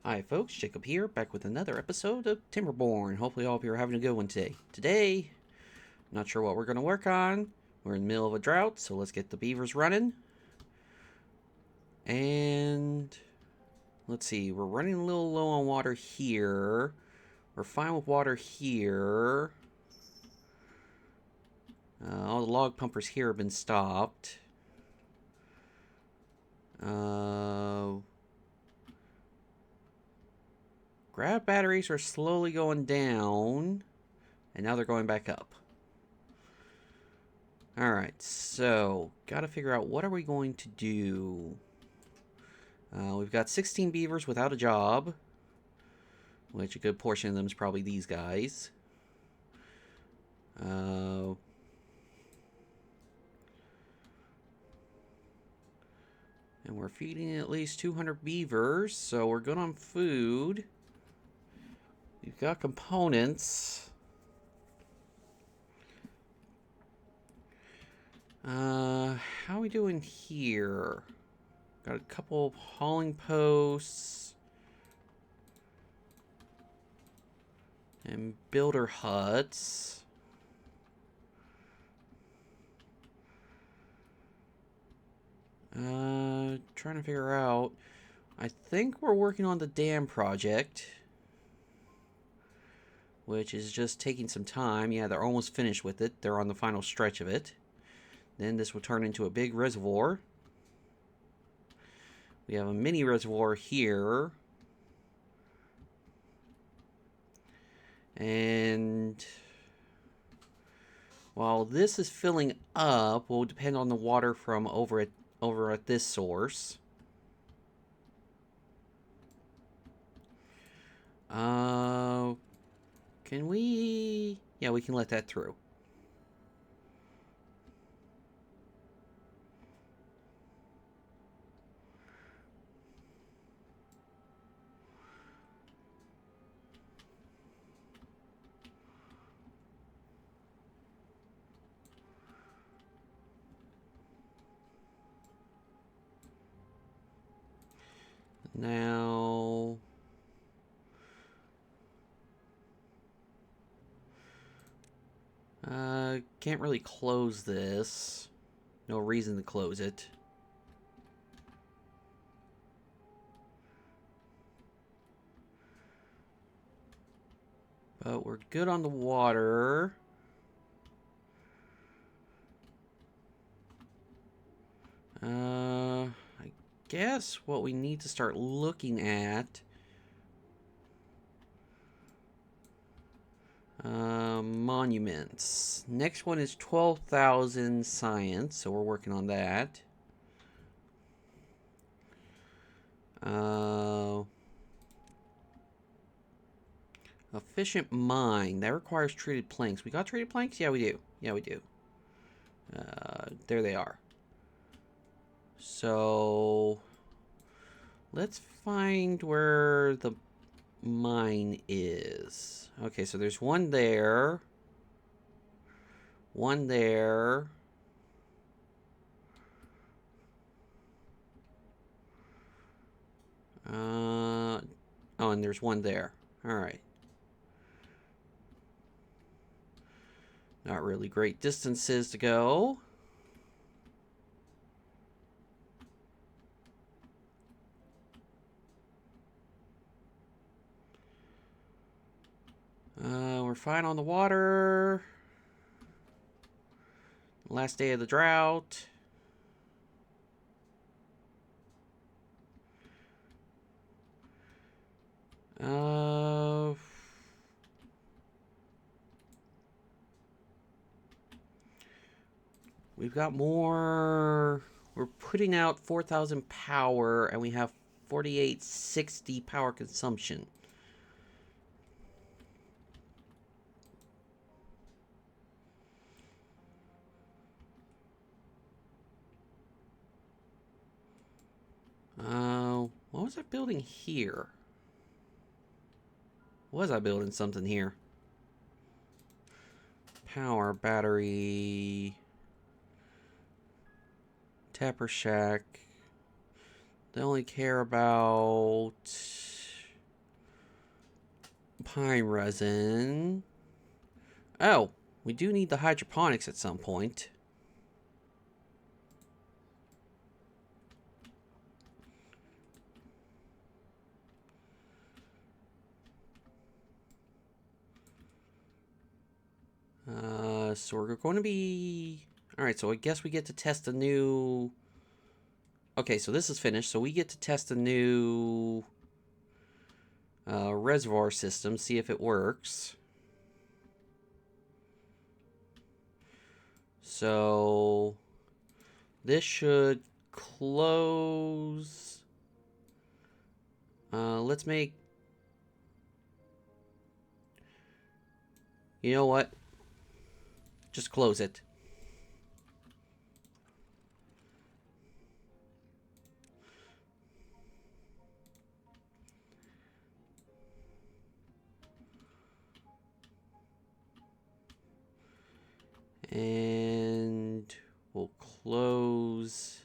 Hi folks, Jacob here, back with another episode of Timberborn. Hopefully all of you are having a good one today. Today, not sure what we're going to work on. We're in the middle of a drought, so let's get the beavers running. And let's see, we're running a little low on water here. We're fine with water here. All the log pumpers here have been stopped. Grab batteries are slowly going down, and now they're going back up. Alright, so, gotta figure out what are we going to do. We've got 16 beavers without a job, which a good portion of them is probably these guys. And we're feeding at least 200 beavers, so we're good on food. We've got components. How are we doing here? Got a couple of hauling posts. And builder huts. Trying to figure out. I think we're working on the dam project, which is just taking some time. Yeah, they're almost finished with it. They're on the final stretch of it. Then this will turn into a big reservoir. We have a mini reservoir here. And while this is filling up, will depend on the water from over at this source. Can we? Yeah, we can let that through. Now, can't really close this. No reason to close it. But we're good on the water. I guess what we need to start looking at monuments. Next one is 12,000 science, so we're working on that. Efficient mine. That requires treated planks. We got treated planks? Yeah, we do. Yeah, we do. There they are. So, let's find where the mine is. Okay, so there's one there. One there. Oh, and there's one there. Alright. Not really great distances to go. We're fine on the water. Last day of the drought. We've got more. We're putting out 4,000 power, and we have 4860 power consumption. What was I building here? Was I building something here? Power, battery, tapper shack. They only care about pine resin. Oh, we do need the hydroponics at some point. So we're going to be... Alright, so I guess we get to test a new... Okay, so this is finished, so we get to test a new... reservoir system, see if it works. So... This should close... let's make... You know what? Just close it. And we'll close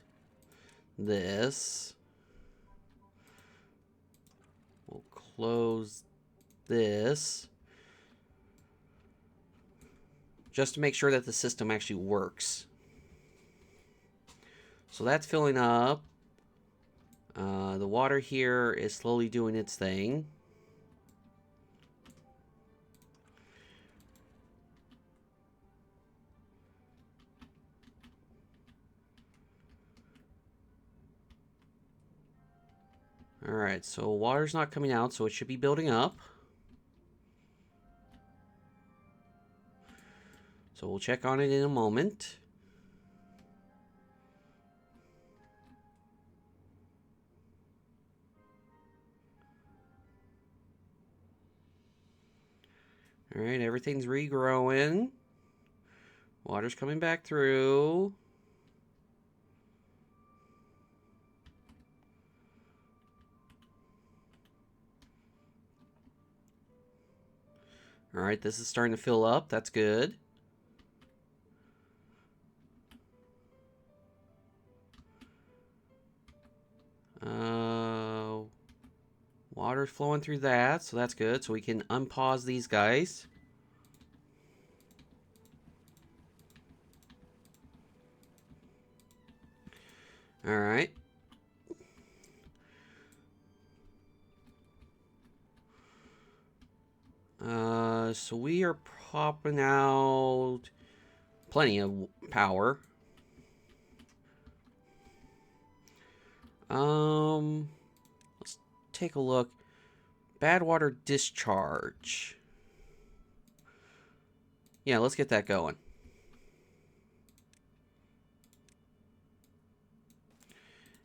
this. We'll close this. Just to make sure that the system actually works. So that's filling up. The water here is slowly doing its thing. Alright, so water's not coming out, so it should be building up. So we'll check on it in a moment. Alright, everything's regrowing. Water's coming back through. Alright, this is starting to fill up. That's good. Water's flowing through that, so that's good. So we can unpause these guys. Alright. So we are popping out plenty of power. Let's take a look. Bad water discharge. Yeah, let's get that going.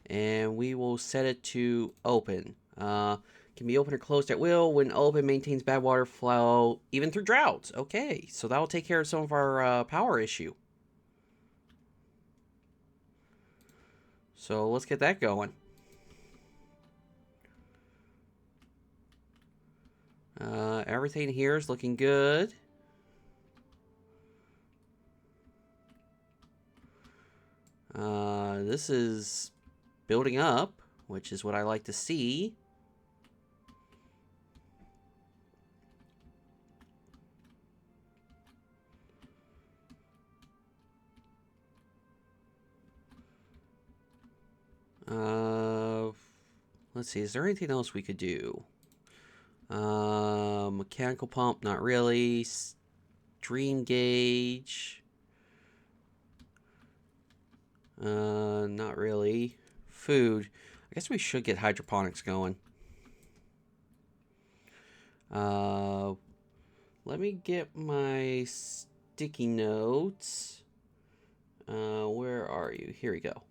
And we will set it to open. Can be open or closed at will. When open, maintains bad water flow even through droughts. Okay, so that will take care of some of our power issue. So let's get that going. Everything here is looking good. This is building up, which is what I like to see. Let's see, is there anything else we could do? Mechanical pump, not really. Stream gauge. Not really. Food. I guess we should get hydroponics going. Let me get my sticky notes. Where are you? Here we go.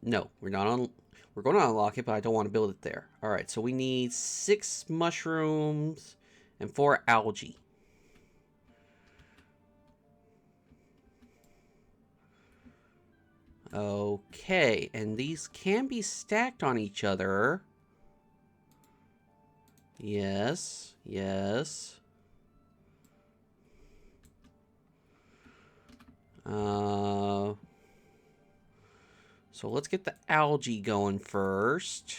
No, we're not on. We're going to unlock it, but I don't want to build it there. All right, so we need 6 mushrooms and 4 algae. Okay, and these can be stacked on each other. Yes, yes. So let's get the algae going first.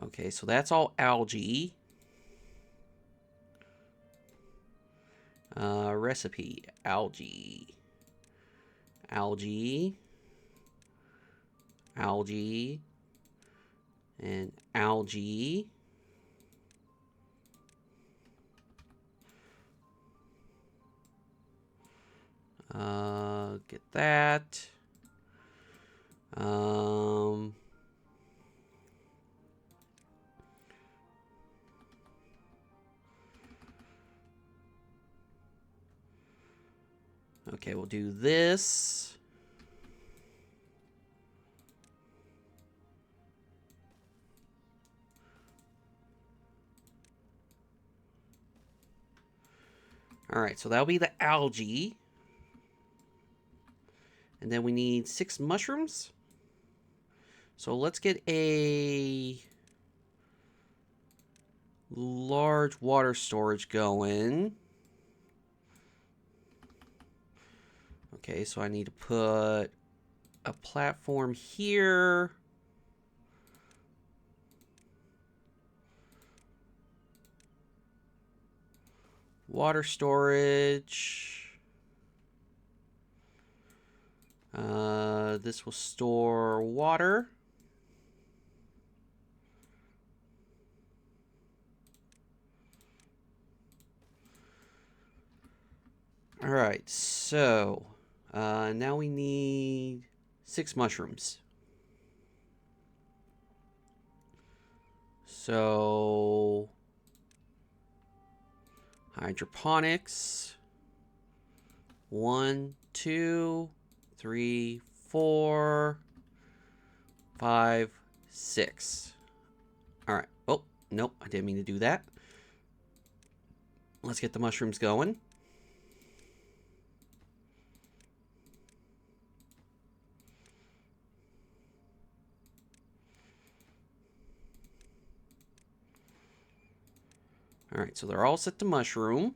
Okay, so that's all algae. Recipe, algae. Algae. Algae. And algae. Get that. Okay, we'll do this. Alright, so that'll be the algae. And then we need 6 mushrooms. So let's get a large water storage going. Okay, so I need to put a platform here. Water storage. This will store water. Alright, so now we need 6 mushrooms. So hydroponics. 1, 2, 3, 4, 5, 6. Alright. Oh, nope, I didn't mean to do that. Let's get the mushrooms going. Alright, so they're all set to mushroom.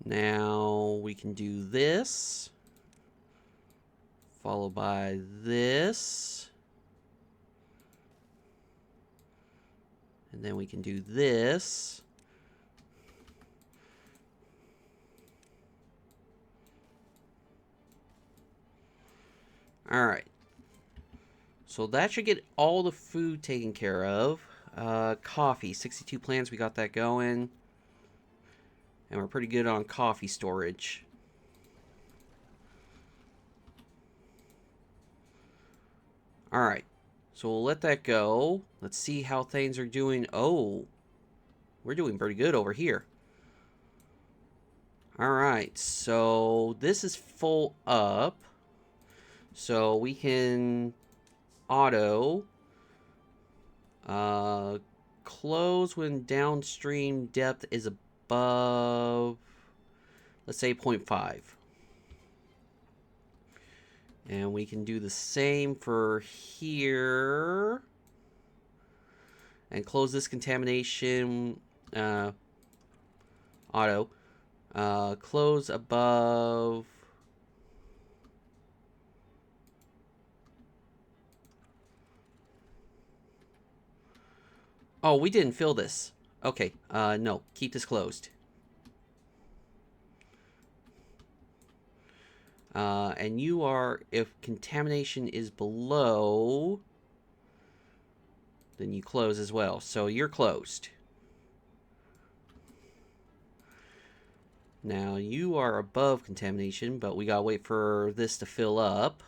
Now we can do this, followed by this, and then we can do this. Alright, so that should get all the food taken care of. Coffee, 62 plants, we got that going. And we're pretty good on coffee storage. Alright, so we'll let that go. Let's see how things are doing. Oh, we're doing pretty good over here. Alright, so this is full up. So we can auto close when downstream depth is above, let's say 0.5. And we can do the same for here. And close this contamination auto. Close above. Oh, we didn't fill this. Okay, no, keep this closed. And you are, if contamination is below, then you close as well. So you're closed. Now you are above contamination, but we gotta wait for this to fill up.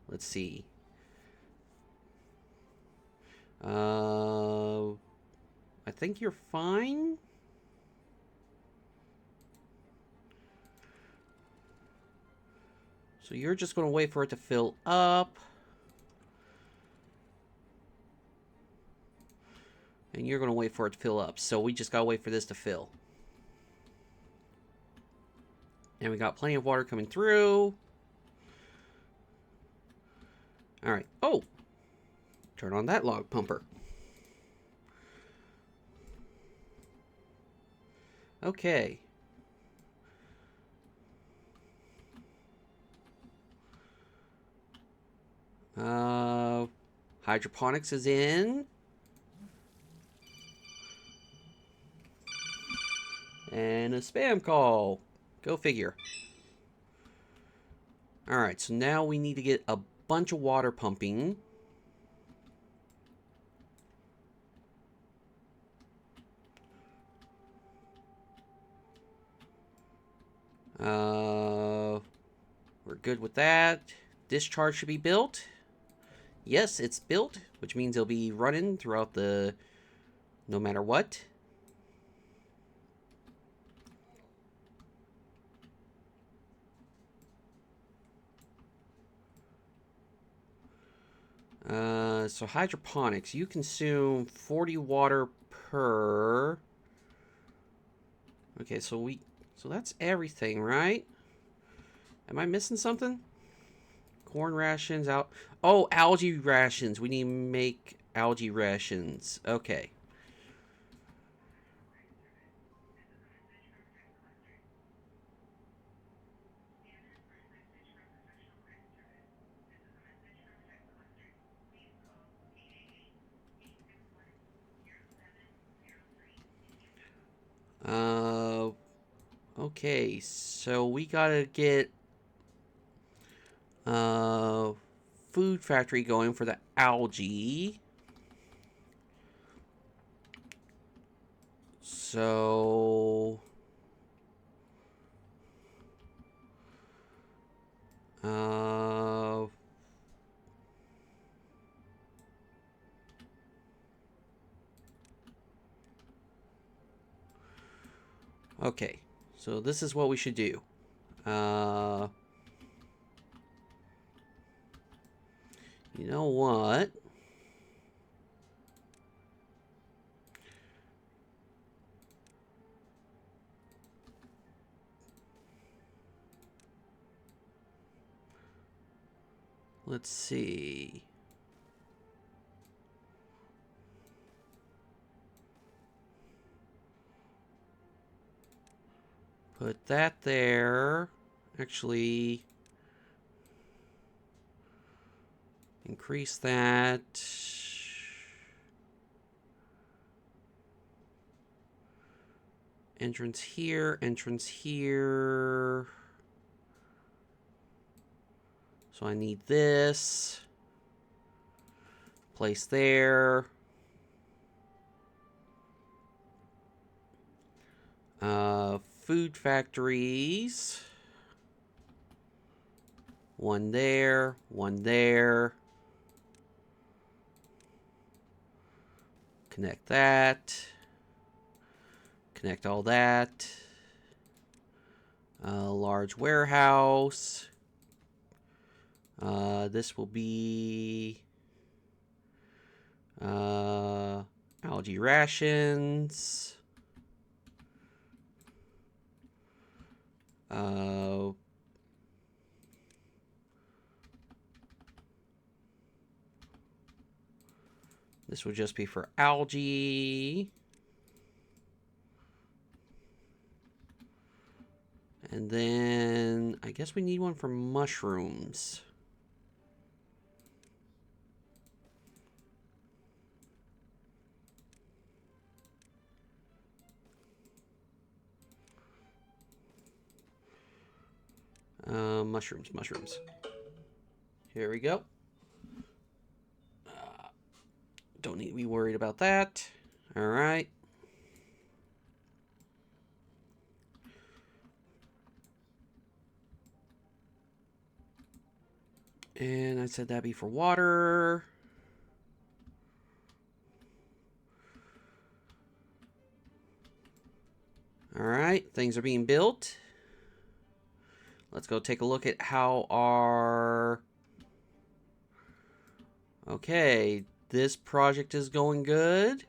Let's see. I think you're fine. So you're just going to wait for it to fill up. And you're going to wait for it to fill up. So we just got to wait for this to fill. And we got plenty of water coming through. Alright. Oh! Turn on that log pumper. Okay. Hydroponics is in. And a spam call. Go figure. Alright, so now we need to get a bunch of water pumping. We're good with that. Discharge should be built. Yes, it's built, which means it'll be running throughout the... no matter what. So hydroponics, you consume 40 water per... Okay, so that's everything, right? Am I missing something? Corn rations out. Oh, algae rations. We need to make algae rations. Okay. Okay, so we gotta get food factory going for the algae. So okay, so this is what we should do. You know what? Let's see. Put that there. Actually, increase that. Entrance here, entrance here. So I need this. Place there. Food factories. One there, one there. Connect that. Connect all that. Large warehouse. This will be algae rations. This will just be for algae. And then I guess we need one for mushrooms. Mushrooms. Here we go. Don't need to be worried about that. All right. And I said that'd be for water. All right, things are being built. Let's go take a look at how our... Okay, this project is going good.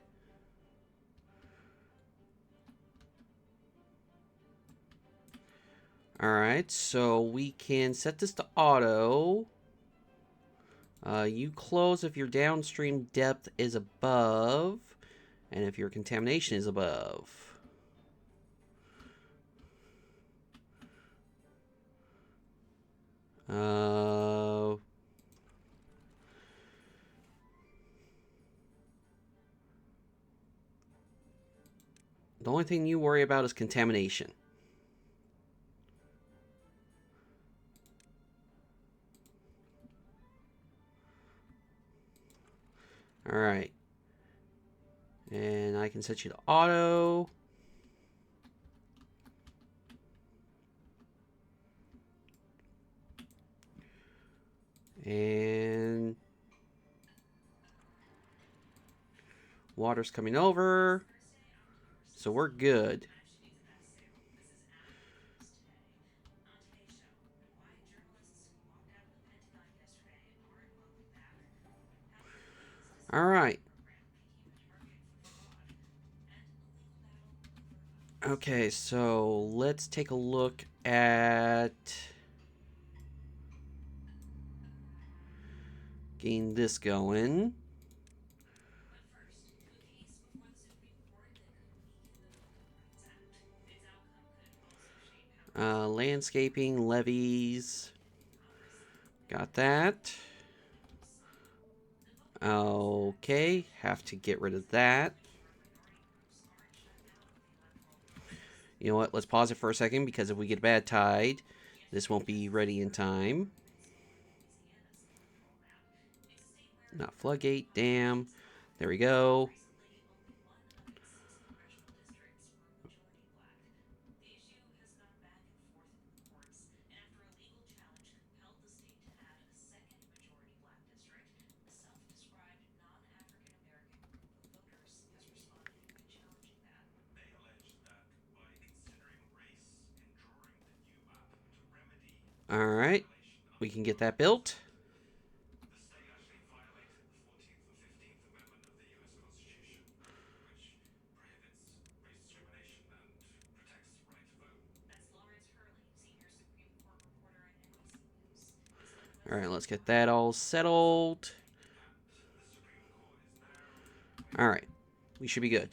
Alright, so we can set this to auto. You close if your downstream depth is above, and if your contamination is above. The only thing you worry about is contamination. Alright. And I can set you to auto. And water's coming over. So we're good. Alright. Okay, so let's take a look at getting this going. Landscaping, levees. Got that. Okay, have to get rid of that. You know what, let's pause it for a second, because if we get a bad tide, this won't be ready in time. Not floodgate, dam. There we go. Alright, we can get that built. Alright, let's get that all settled. Alright, we should be good.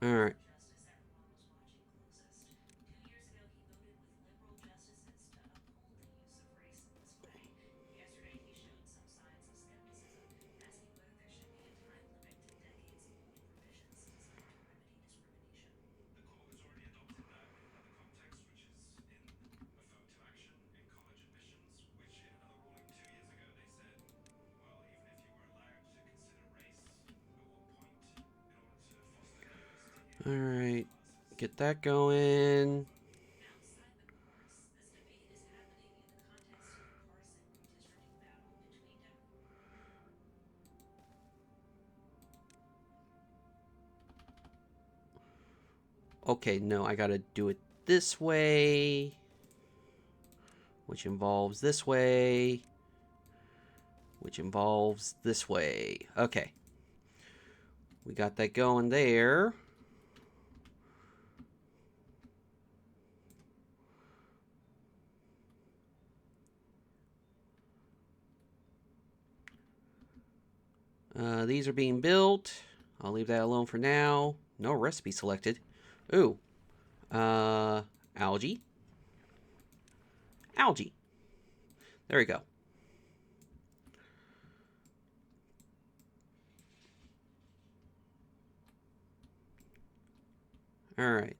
Alright. Alright, get that going. Okay, no, I gotta do it this way, which involves this way, which involves this way. Okay. We got that going there. These are being built. I'll leave that alone for now. No recipe selected. Ooh. Algae. Algae. There we go. Alright.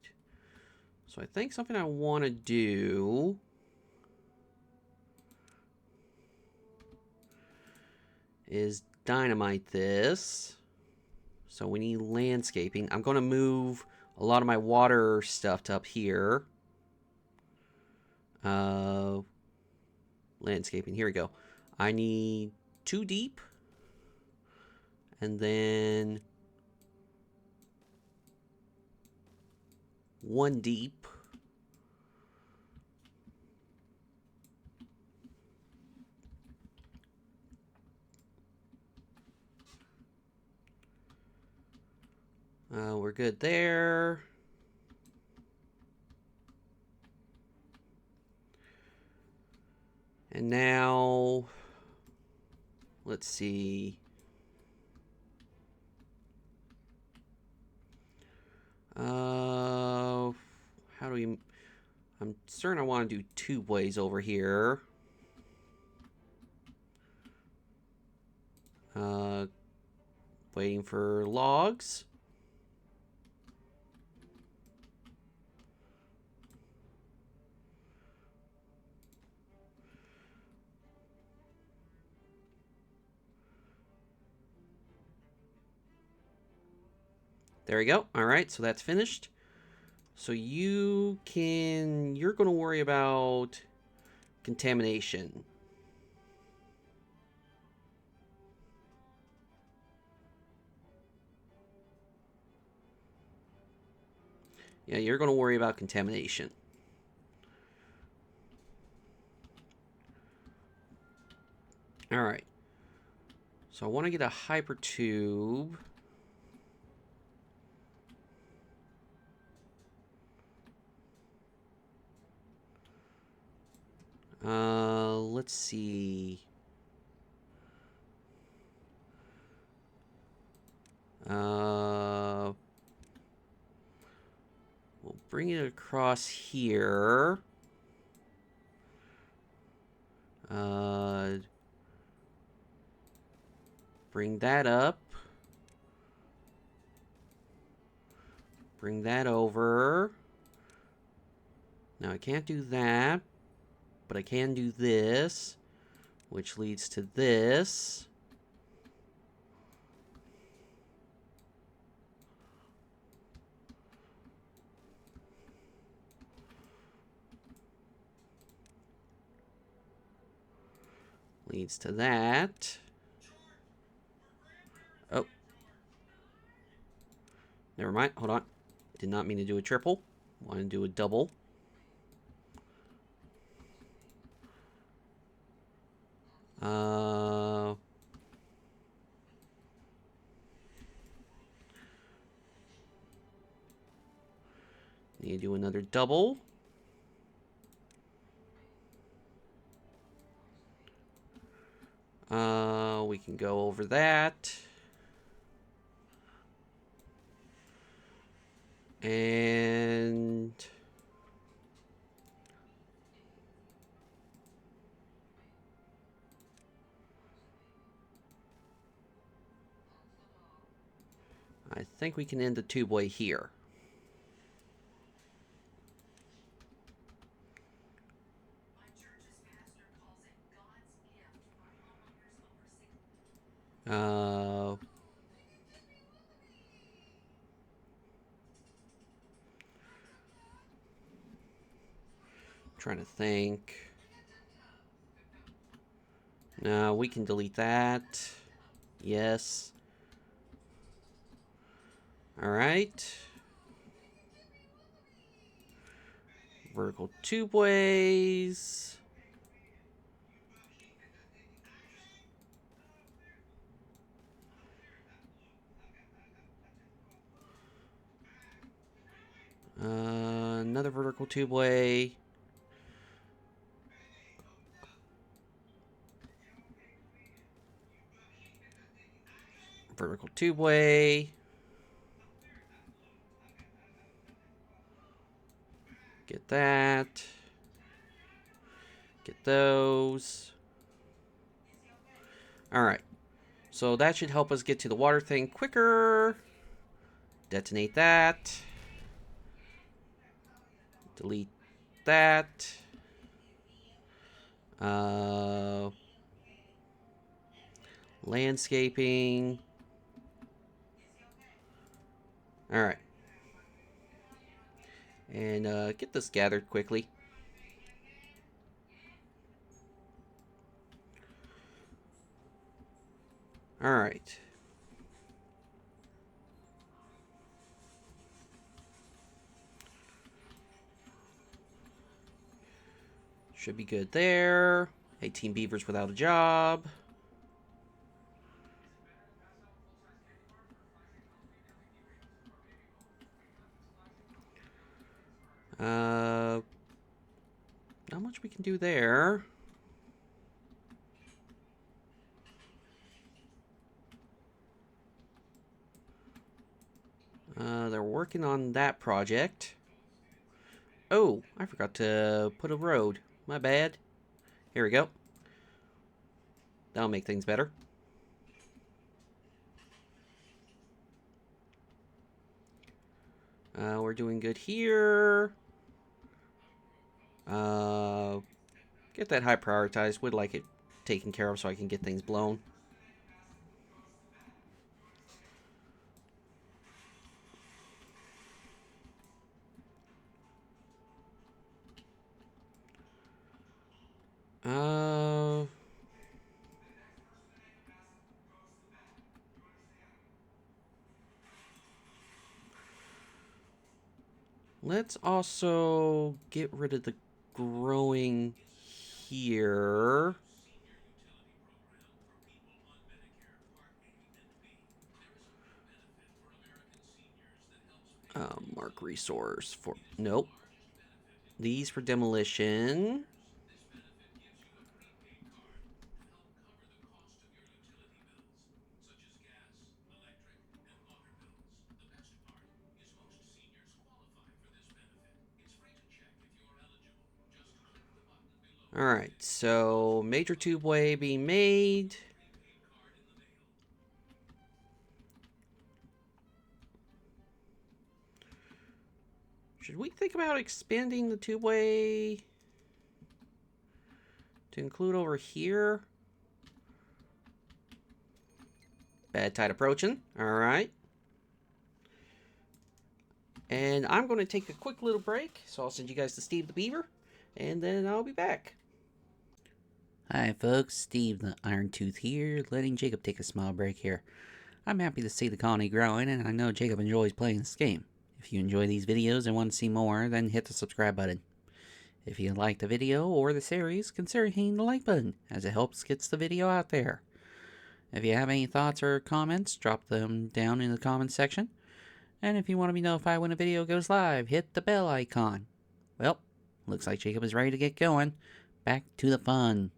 So I think something I want to do is dynamite this. So we need landscaping. I'm going to move a lot of my water stuff to up here. Landscaping. Here we go. I need 2 deep. And then 1 deep. We're good there. And now, let's see. How do we... I'm certain I want to do 2 ways over here. Waiting for logs. There we go. All right, so that's finished. So you're going to worry about contamination. Yeah, you're going to worry about contamination. All right. So I want to get a hyper tube. Let's see. We'll bring it across here. Bring that up. Bring that over. Now I can't do that, but I can do this, which leads to this. Leads to that. Oh. Never mind. Hold on. Did not mean to do a triple. Want to do a double. Need to do another double. We can go over that. And I think we can end the tube-way here. Trying to think. No, we can delete that. Yes. All right. Vertical tube-ways. Another vertical tube-way. Vertical tube-way. Get that. Get those. All right. So that should help us get to the water thing quicker. Detonate that. Delete that. Landscaping. All right. And get this gathered quickly. All right. Should be good there. 18 beavers without a job. Not much we can do there. They're working on that project. Oh, I forgot to put a road. My bad. Here we go. That'll make things better. We're doing good here. Get that high prioritized. Would like it taken care of so I can get things blown. Let's also get rid of the growing here. Mark resource for... Nope. These for demolition. Alright, so major tubeway being made. Should we think about expanding the tubeway to include over here? Bad tide approaching. Alright. And I'm going to take a quick little break, so I'll send you guys to Steve the Beaver, and then I'll be back. Hi folks, Steve the Ironteeth here, letting Jacob take a small break here. I'm happy to see the colony growing, and I know Jacob enjoys playing this game. If you enjoy these videos and want to see more, then hit the subscribe button. If you like the video or the series, consider hitting the like button, as it helps get the video out there. If you have any thoughts or comments, drop them down in the comments section. And if you want to be notified when a video goes live, hit the bell icon. Well, looks like Jacob is ready to get going. Back to the fun.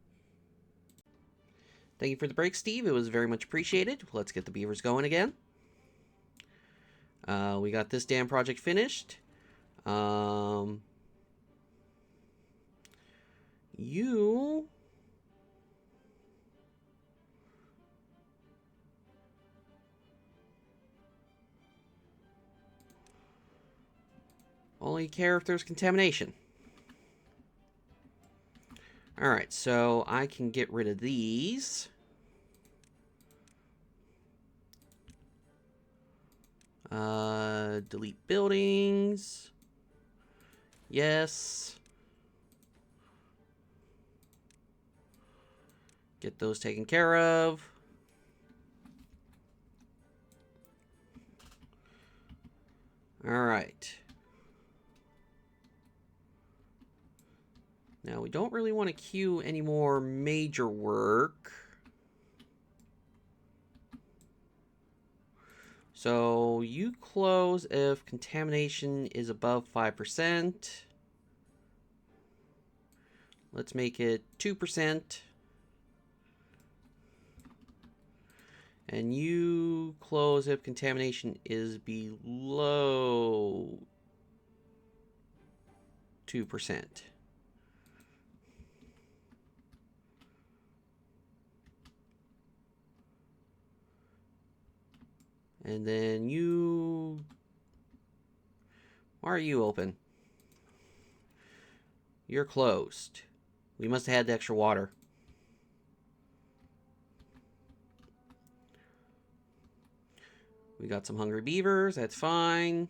Thank you for the break, Steve. It was very much appreciated. Let's get the beavers going again. We got this dam project finished. You... only care if there's contamination. Alright, so I can get rid of these. Delete buildings. Yes. Get those taken care of. Alright. Now, we don't really want to queue any more major work. So, you close if contamination is above 5%. Let's make it 2%. And you close if contamination is below 2%. And then you... why are you open? You're closed. We must have had the extra water. We got some hungry beavers. That's fine.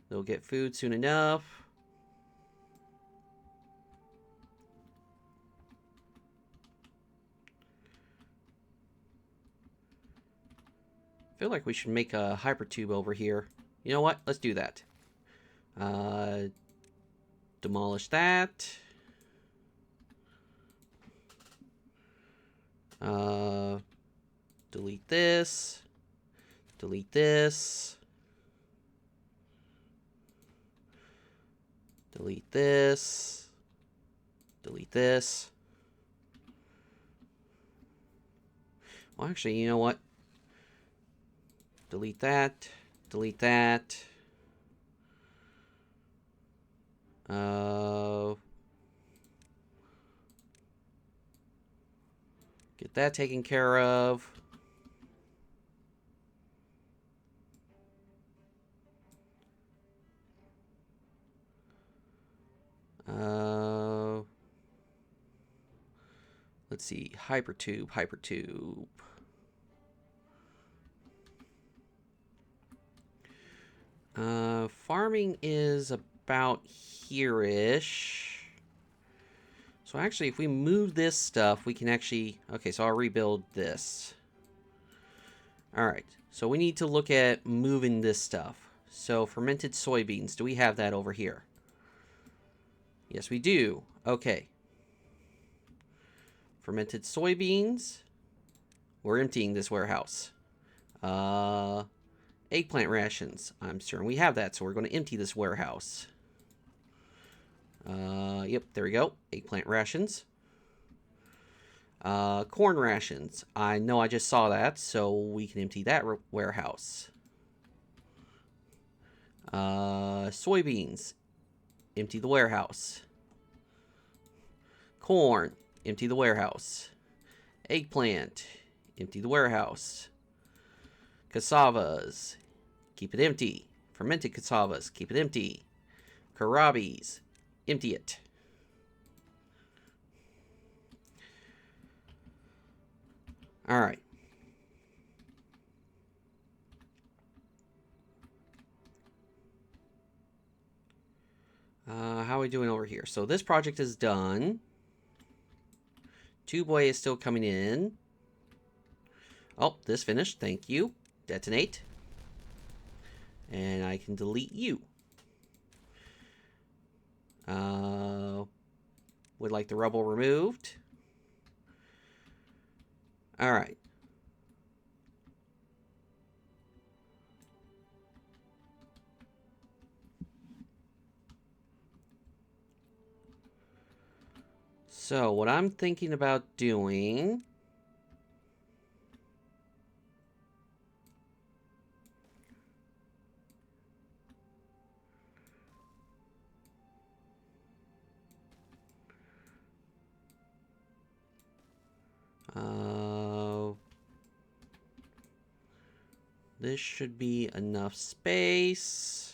They'll get food soon enough. I feel like we should make a hypertube over here. You know what? Let's do that. Demolish that. Delete this. Delete this. Delete this. Delete this. Well, actually, you know what? Delete that. Delete that. Get that taken care of. Let's see. Hypertube. Farming is about here-ish. So actually, if we move this stuff, we can actually... Okay, so I'll rebuild this. Alright, so we need to look at moving this stuff. So, fermented soybeans. Do we have that over here? Yes, we do. Okay. Fermented soybeans. We're emptying this warehouse. Eggplant rations. I'm certain we have that, so we're going to empty this warehouse. Yep, there we go. Eggplant rations. Corn rations. I know I just saw that, so we can empty that warehouse. Soybeans. Empty the warehouse. Corn. Empty the warehouse. Eggplant. Empty the warehouse. Cassavas. Keep it empty. Fermented cassavas. Keep it empty. Kohlrabies. Empty it. Alright. How are we doing over here? So this project is done. Two-boy is still coming in. Oh, this finished. Thank you. Detonate. And I can delete you. Would like the rubble removed. Alright. So, what I'm thinking about doing... this should be enough space.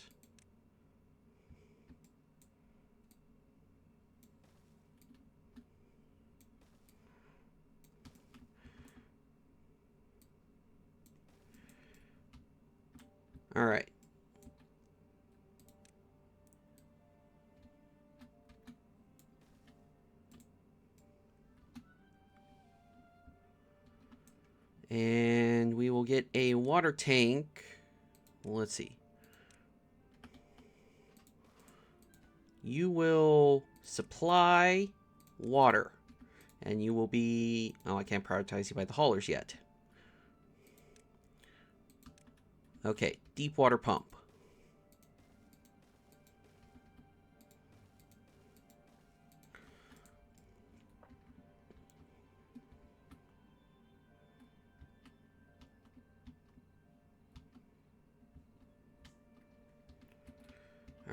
All right. And we will get a water tank. Let's see. You will supply water. And you will be... Oh, I can't prioritize you by the haulers yet. Okay, deep water pump.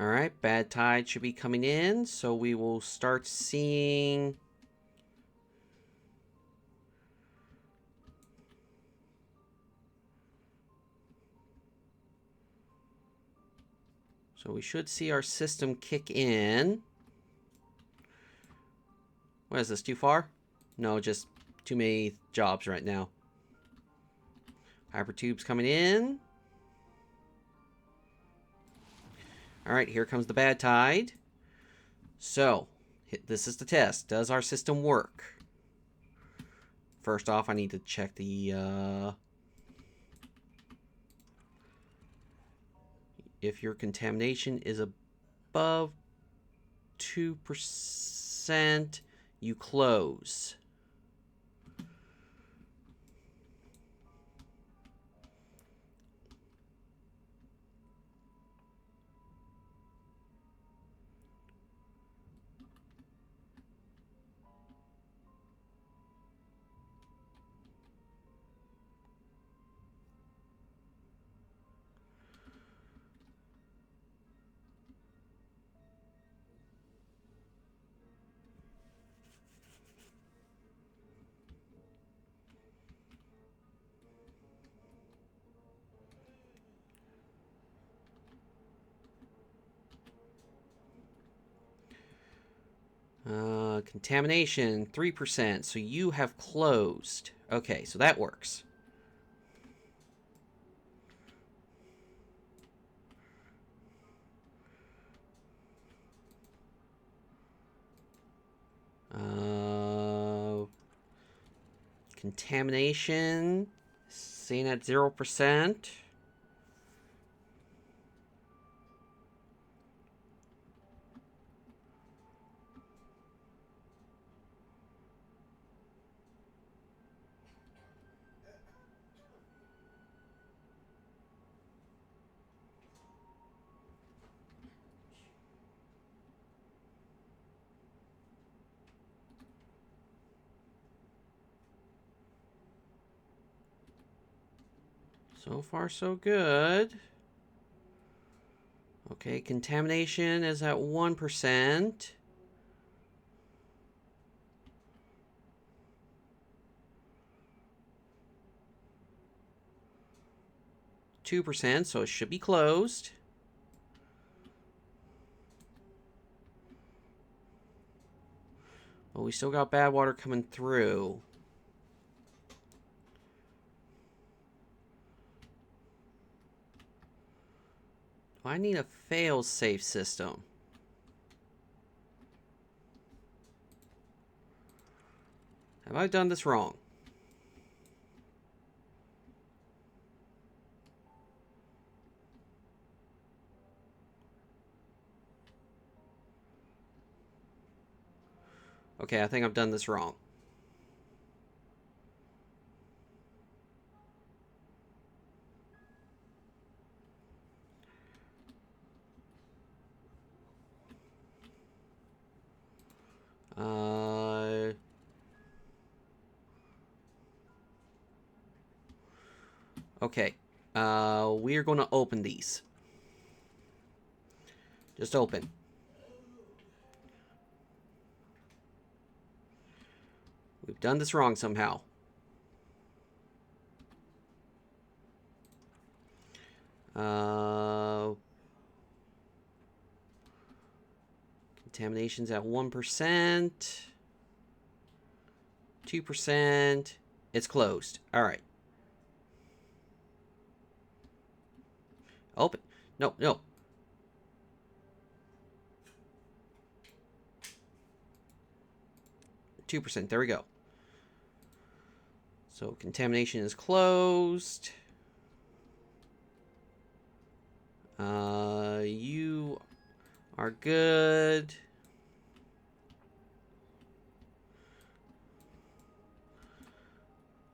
Alright, bad tide should be coming in, so we will start seeing... So we should see our system kick in. What is this, too far? No, just too many jobs right now. Hypertube's coming in. Alright, here comes the bad tide. So, this is the test. Does our system work? First off, I need to check the... if your contamination is above 2%, you close. Contamination, 3%. So you have closed. Okay, so that works. Contamination, staying at 0%. So far, so good. Okay, contamination is at 1%. %, so it should be closed. But we still got bad water coming through. I need a fail-safe system. Have I done this wrong? Okay, I think I've done this wrong. Okay. We are going to open these. Just open. We've done this wrong somehow. Contamination's at 1%. 2%. It's closed. All right. Open. No, no. %. There we go. So contamination is closed. You are good.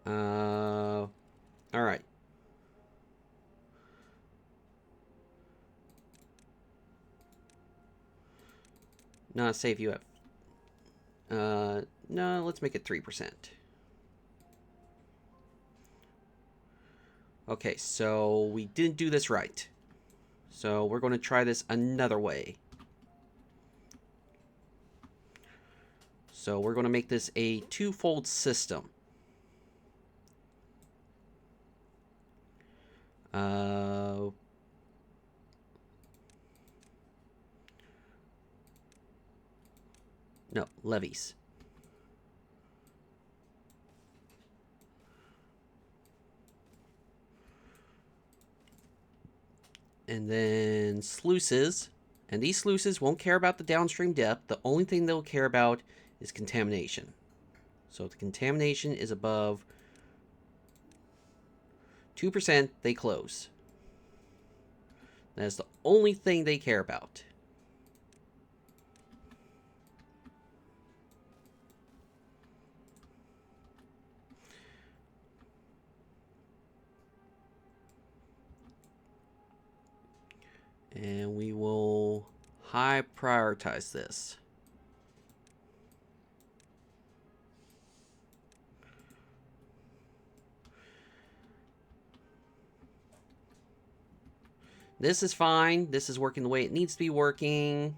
All right. Not safe. You have. No, let's make it 3%. Okay, so we didn't do this right. So we're going to try this another way. So we're going to make this a twofold system. No, levees. And then sluices. And these sluices won't care about the downstream depth. The only thing they'll care about is contamination. So if the contamination is above 2%, they close. That's the only thing they care about. And we will high prioritize this. This is fine. This is working the way it needs to be working.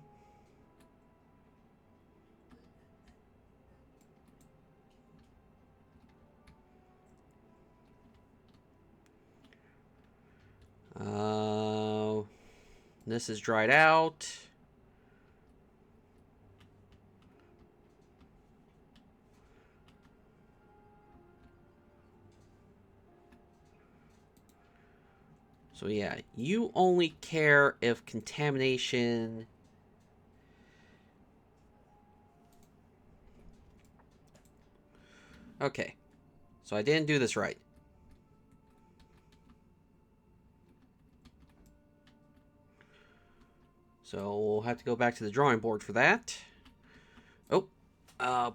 This is dried out. So yeah, you only care if contamination... Okay. So I didn't do this right. So we'll have to go back to the drawing board for that. Oh,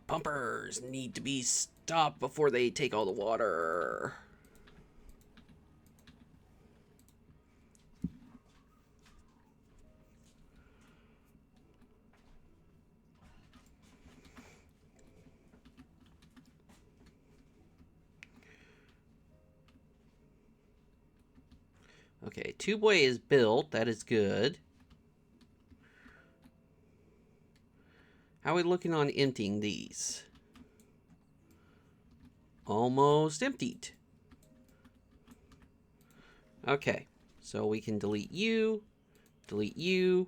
pumpers need to be stopped before they take all the water. Okay, tubeway is built. That is good. How are we looking on emptying these? Almost emptied. Okay, so we can delete you, delete you,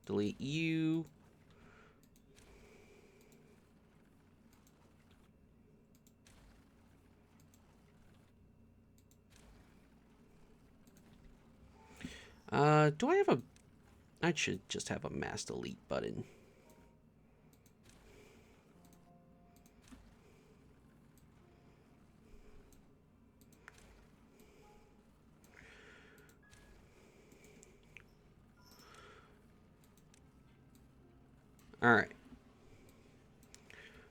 delete you. Do I have a... I should just have a mass delete button. Alright.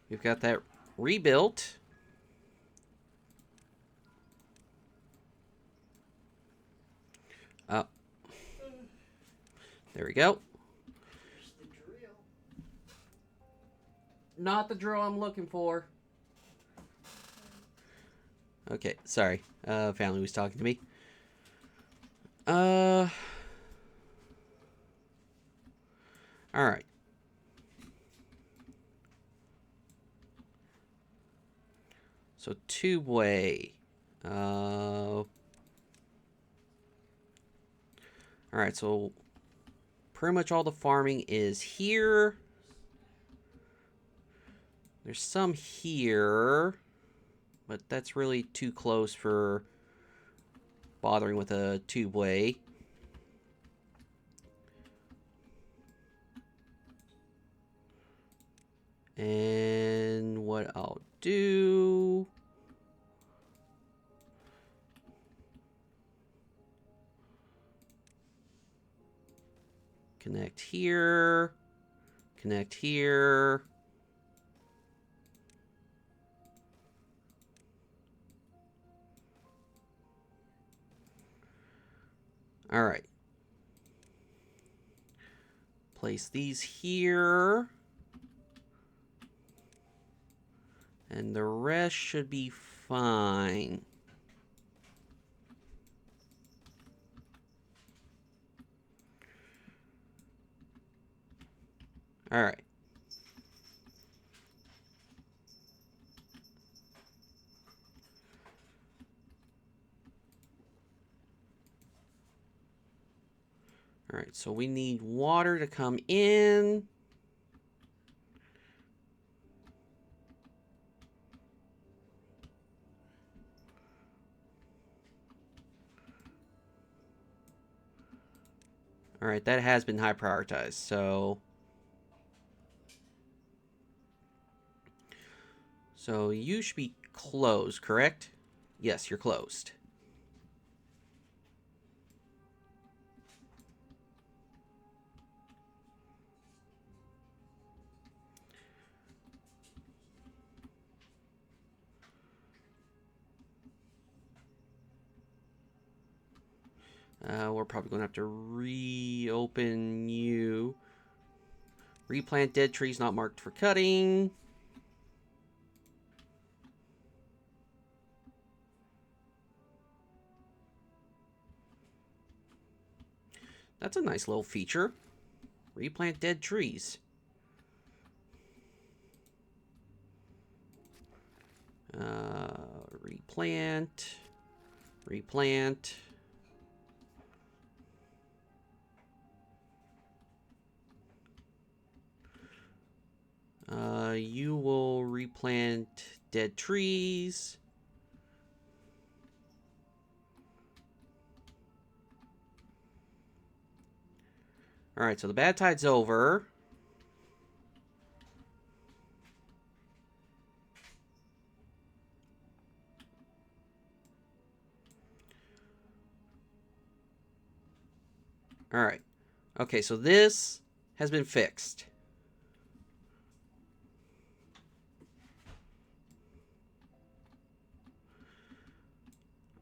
We've got that rebuilt. Oh. There we go. The drill. Not the drill I'm looking for. Okay, sorry. Family was talking to me. Alright. So, tubeway. Alright, so pretty much all the farming is here. There's some here, but that's really too close for bothering with a tubeway. And what I'll do... Connect here. Connect here. All right. Place these here. And the rest should be fine. All right. All right, so we need water to come in. All right, that has been high prioritized, so... So you should be closed, correct? Yes, you're closed. We're probably going to have to reopen you. Replant dead trees not marked for cutting. That's a nice little feature. Replant dead trees. Replant. Replant. You will replant dead trees. Alright, so the bad tide's over. Alright. Okay, so this has been fixed.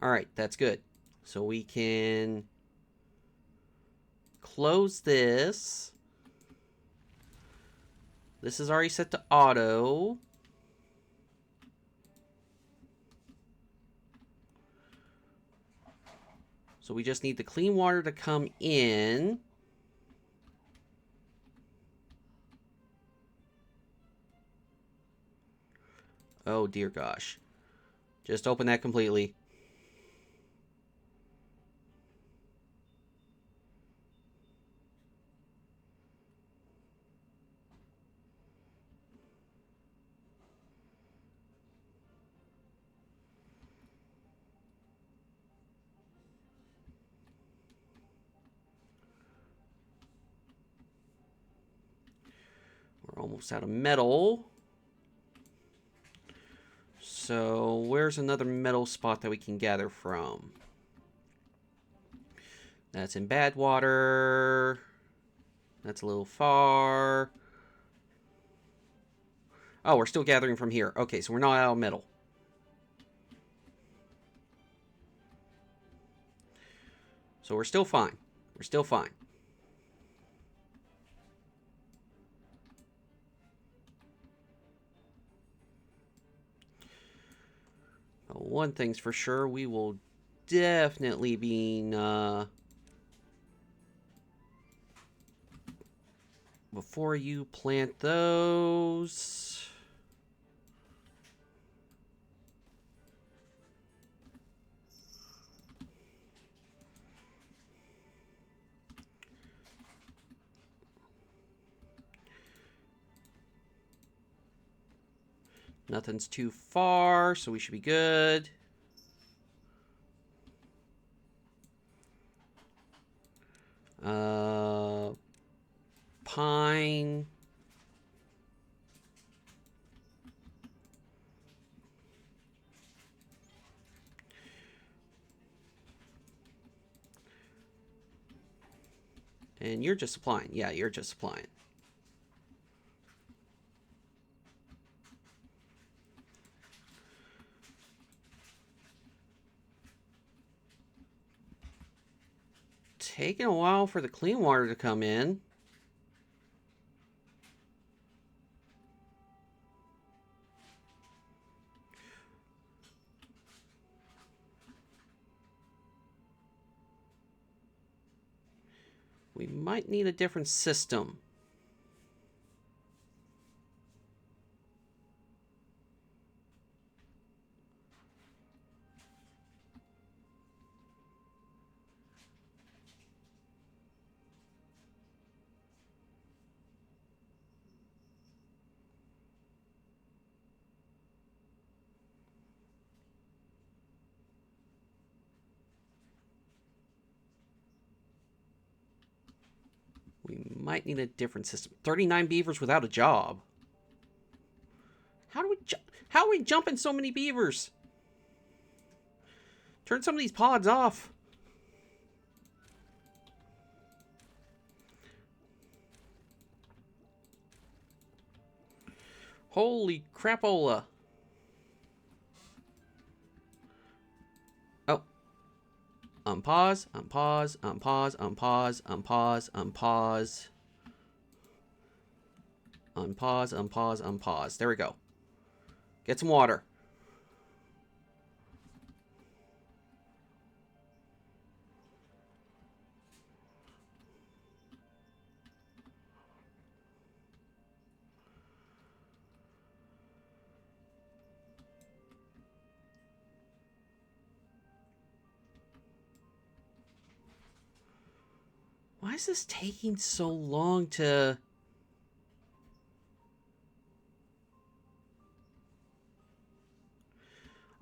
Alright, that's good. So we can close this. This is already set to auto. So we just need the clean water to come in. Oh dear gosh. Just open that completely. We're almost out of metal. So where's another metal spot that we can gather from? That's in bad water. That's a little far. Oh, we're still gathering from here. Okay, so we're not out of metal. So we're still fine. We're still fine. One thing's for sure, we will definitely be before you plant those. Nothing's too far, so we should be good. Pine. And you're just supplying. Yeah, you're just supplying. Taking a while for the clean water to come in. We might need a different system. We might need a different system. 39 beavers without a job. How are we jumping so many beavers? Turn some of these pods off. Holy crapola. Oh. Unpause, unpause, unpause, unpause, unpause, unpause. Unpause, unpause, unpause. There we go. Get some water. Why is this taking so long to...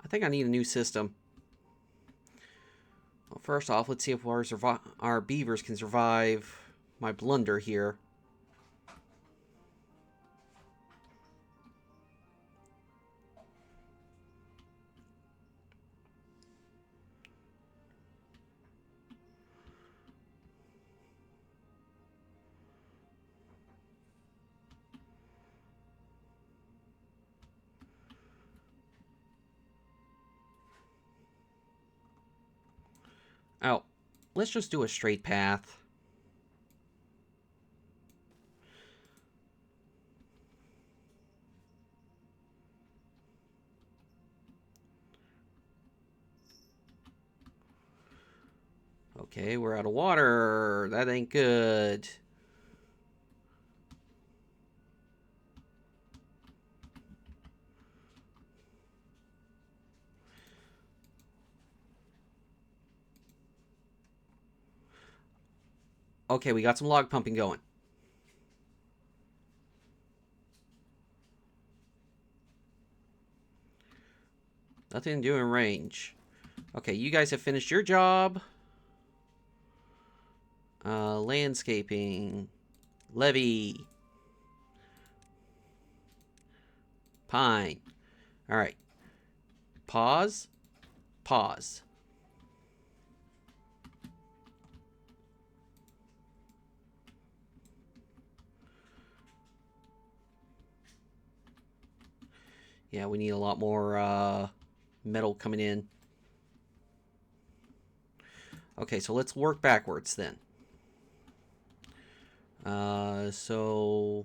I think I need a new system. Well, first off, let's see if our beavers can survive my blunder here. Oh, let's just do a straight path. Okay, we're out of water. That ain't good. Okay, we got some log pumping going. Nothing to do in range. Okay, you guys have finished your job. Landscaping. Levee. Pine. Alright. Pause. Pause. Yeah, we need a lot more metal coming in. Okay, so let's work backwards then. So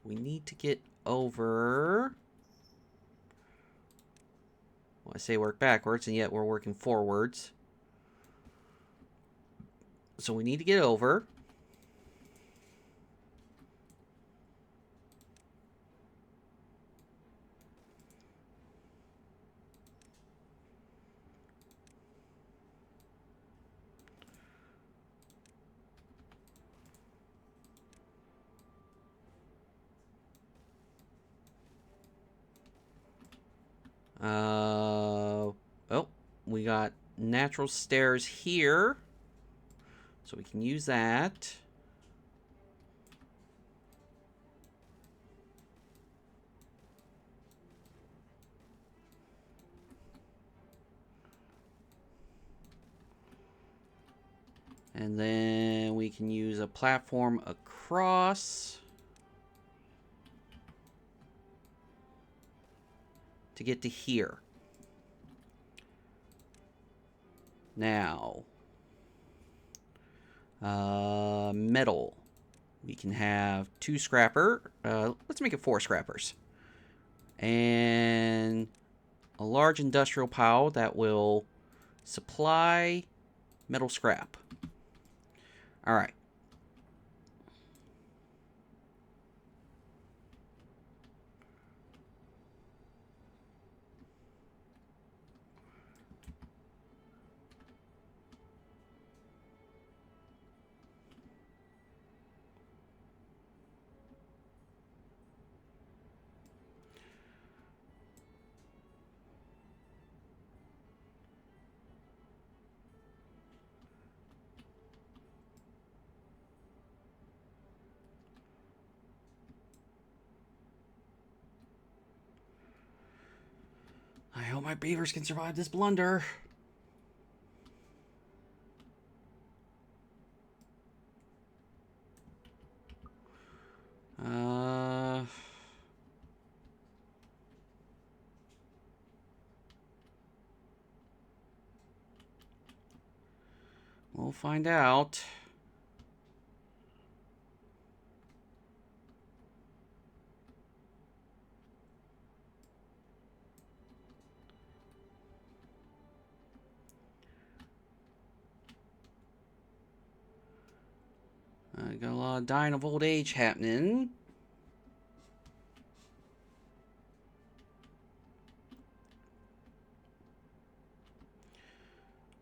we need to get over. Well, I say work backwards, and yet we're working forwards. So we need to get over. Oh, we got natural stairs here. So we can use that. And then we can use a platform across to get to here. Now, metal. We can have 2 scrapper. Let's make it 4 scrappers. And a large industrial pile that will supply metal scrap. All right. I hope my beavers can survive this blunder. We'll find out. I got a lot of dying of old age happening.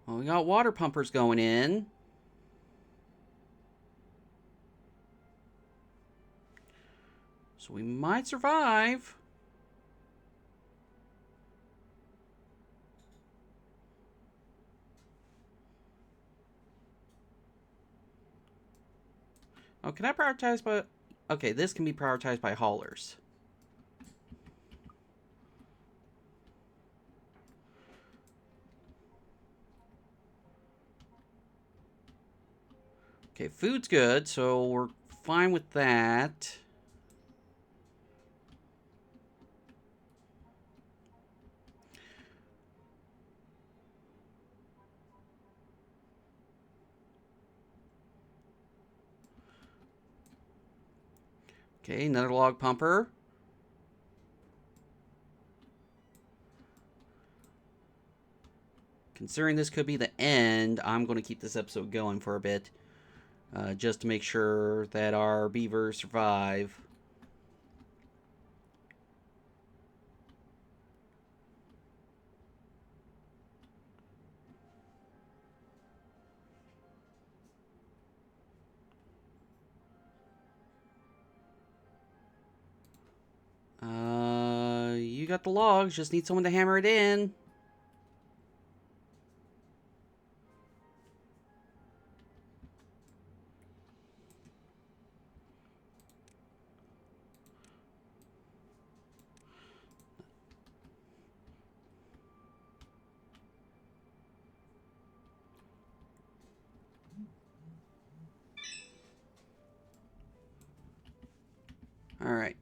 Well, we got water pumpers going in. So we might survive. Oh, can I prioritize by... Okay, this can be prioritized by haulers. Okay, food's good, so we're fine with that. Okay, another log pumper. Considering this could be the end, I'm going to keep this episode going for a bit. Just to make sure that our beavers survive. You got the logs, just need someone to hammer it in. Alright,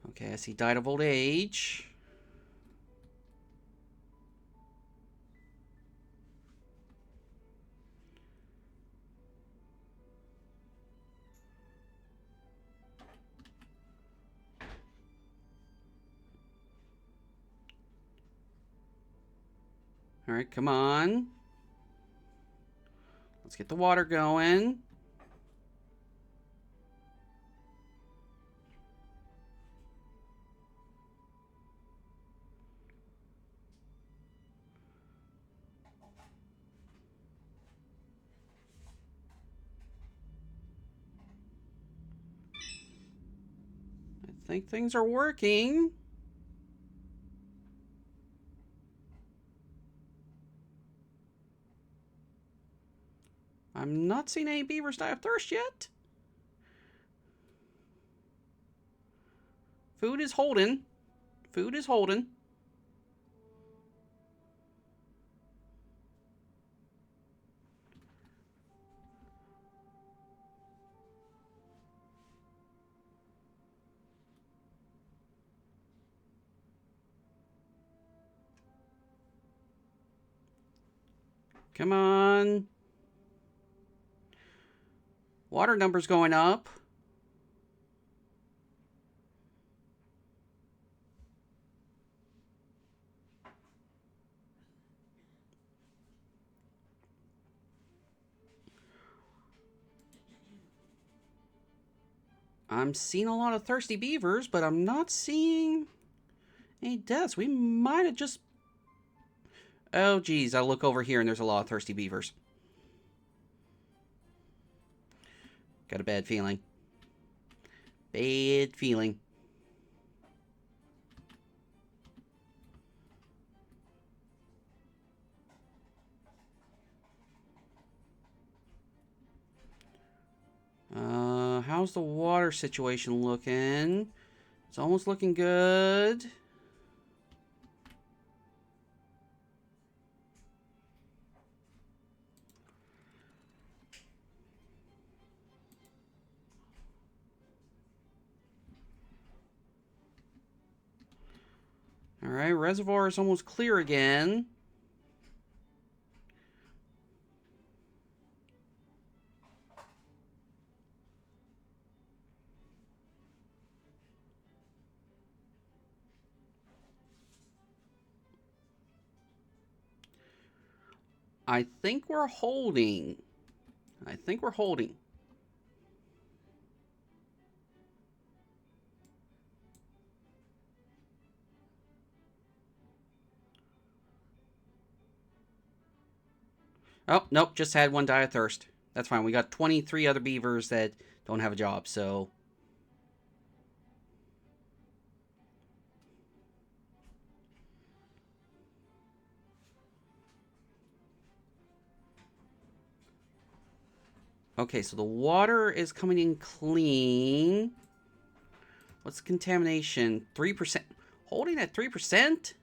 okay, I see died of old age. Alright, come on. Let's get the water going. I think things are working. I'm not seeing any beavers die of thirst yet. Food is holding. Food is holding. Come on. Water numbers going up. I'm seeing a lot of thirsty beavers, but I'm not seeing any deaths. We might have just... Oh, geez. I look over here and there's a lot of thirsty beavers. Got a bad feeling. Bad feeling. How's the water situation looking? It's almost looking good. Alright, reservoir is almost clear again. I think we're holding. I think we're holding. Oh, nope, just had one die of thirst. That's fine. We got 23 other beavers that don't have a job, so... Okay, so the water is coming in clean. What's contamination? 3%. Holding at 3%?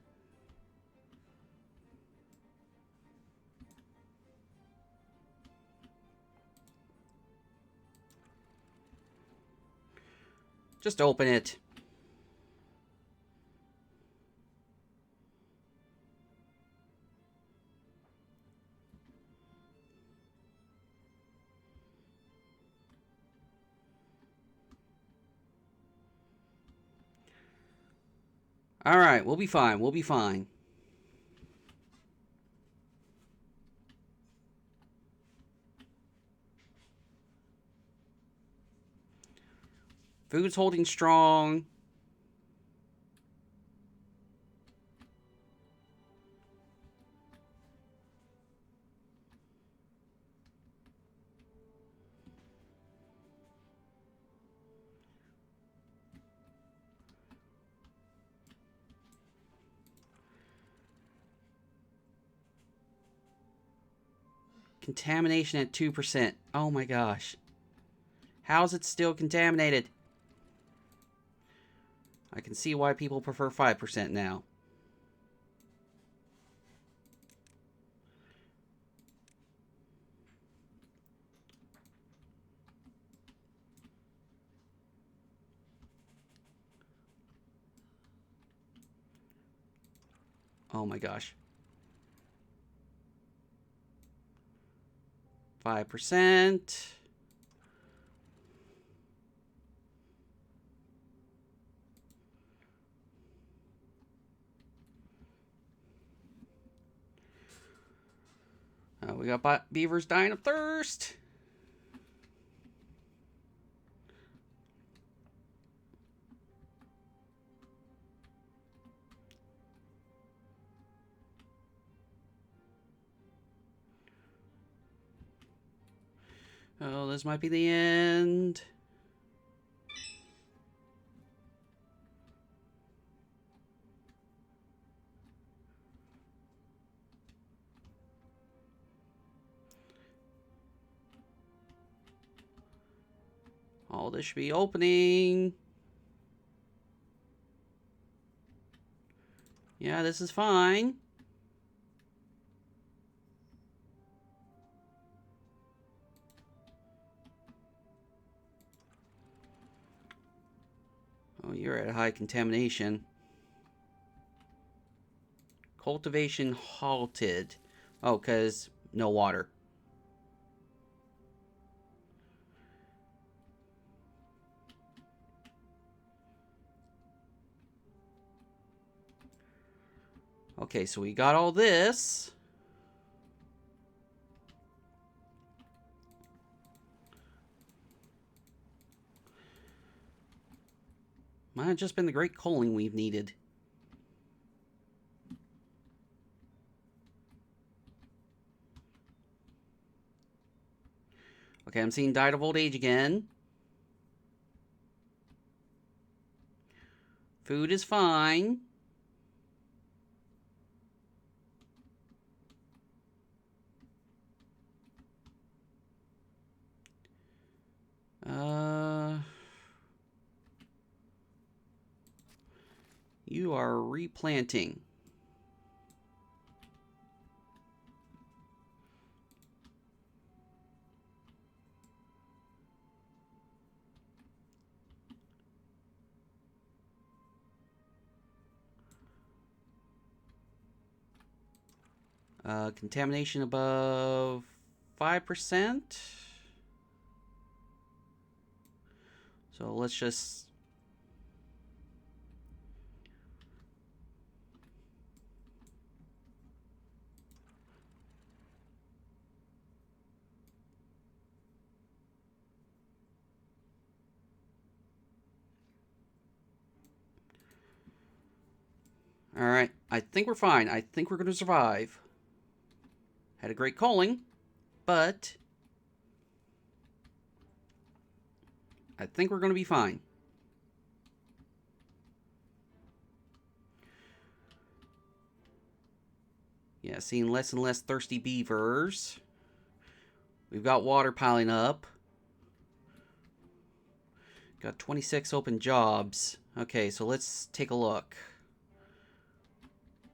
Just open it. Alright, we'll be fine. We'll be fine. Food's holding strong. Contamination at 2%. Oh my gosh. How is it still contaminated? I can see why people prefer 5% now. Oh my gosh. 5%. We got beavers dying of thirst. Oh, this might be the end. All this should be opening. Yeah, this is fine. Oh, you're at high contamination. Cultivation halted. Oh, because no water. Okay, so we got all this. Might have just been the great coaling we've needed. Okay, I'm seeing died of old age again. Food is fine. You are replanting. Contamination above 5%. So let's just... Alright, I think we're fine. I think we're going to survive. Had a great calling, but I think we're going to be fine. Yeah, seeing less and less thirsty beavers. We've got water piling up. Got 26 open jobs. Okay, so let's take a look.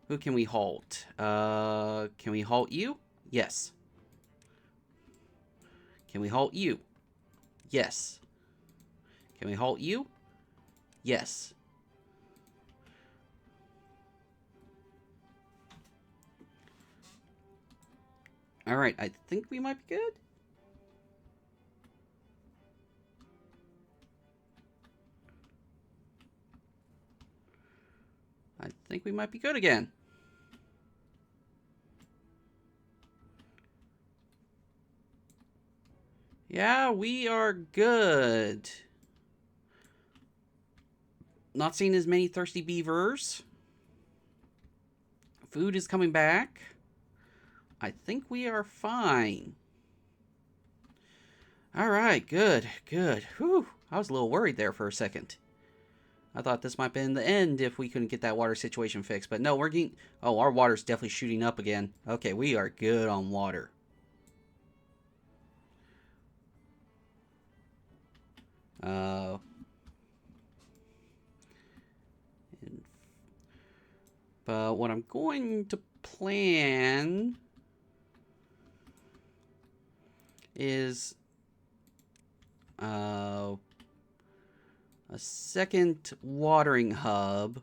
Who can we halt? Can we halt you? Yes. Can we halt you? Yes. Can we halt you? Yes. Alright, I think we might be good. I think we might be good again. Yeah, we are good. Not seeing as many thirsty beavers. Food is coming back. I think we are fine. Alright, good, good. Whew, I was a little worried there for a second. I thought this might have been the end if we couldn't get that water situation fixed. But no, we're getting... Oh, our water's definitely shooting up again. Okay, we are good on water. But what I'm going to plan is a second watering hub.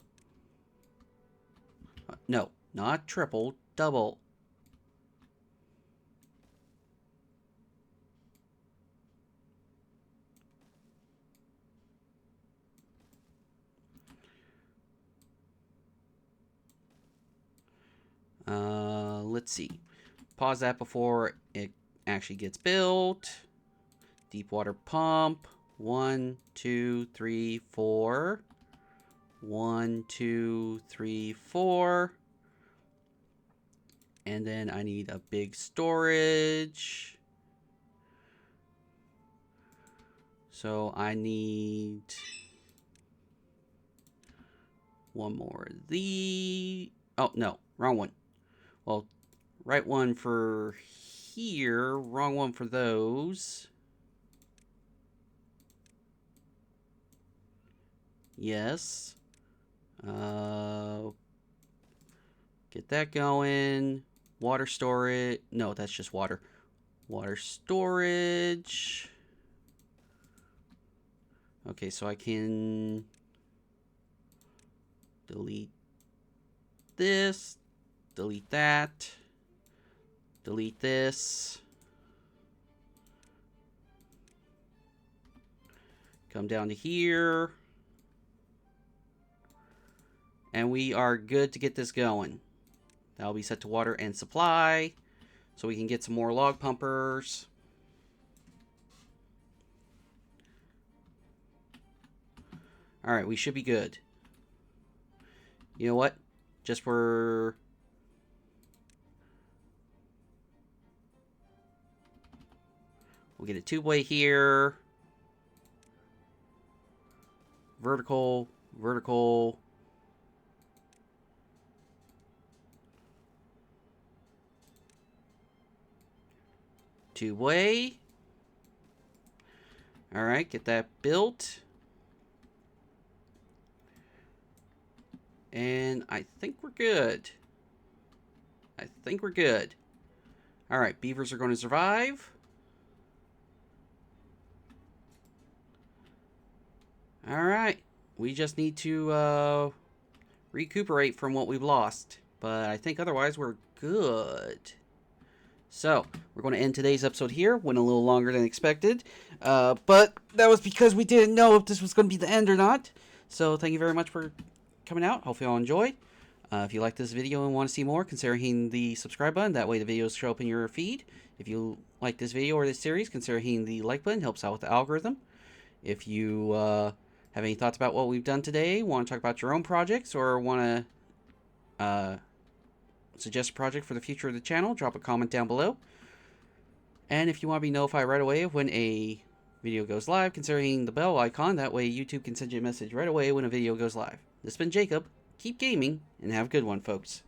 No, not triple, double. Let's see. Pause that before it actually gets built. Deep water pump. 1, 2, 3, 4. 1, 2, 3, 4. And then I need a big storage. So I need one more of these. Oh, no. Wrong one. Well, right one for here. Wrong one for those. Yes. Get that going. Water storage. No, that's just water. Water storage. Okay, so I can delete this. Delete that. Delete this. Come down to here. And we are good to get this going. That'll be set to water and supply. So we can get some more log pumpers. Alright, we should be good. You know what? Just for... We'll get a two-way here. Vertical, vertical. Two-way. Alright, get that built. And I think we're good. I think we're good. Alright, beavers are going to survive. Alright, we just need to recuperate from what we've lost. But I think otherwise we're good. So, we're going to end today's episode here. Went a little longer than expected. But that was because we didn't know if this was going to be the end or not. So, thank you very much for coming out. Hopefully you all enjoy. If you like this video and want to see more, consider hitting the subscribe button. That way the videos show up in your feed. If you like this video or this series, consider hitting the like button. Helps out with the algorithm. If you have any thoughts about what we've done today, want to talk about your own projects, or want to suggest a project for the future of the channel, drop a comment down below. And if you want to be notified right away when a video goes live, consider hitting the bell icon. That way YouTube can send you a message right away when a video goes live. This has been Jacob. Keep gaming, and have a good one, folks.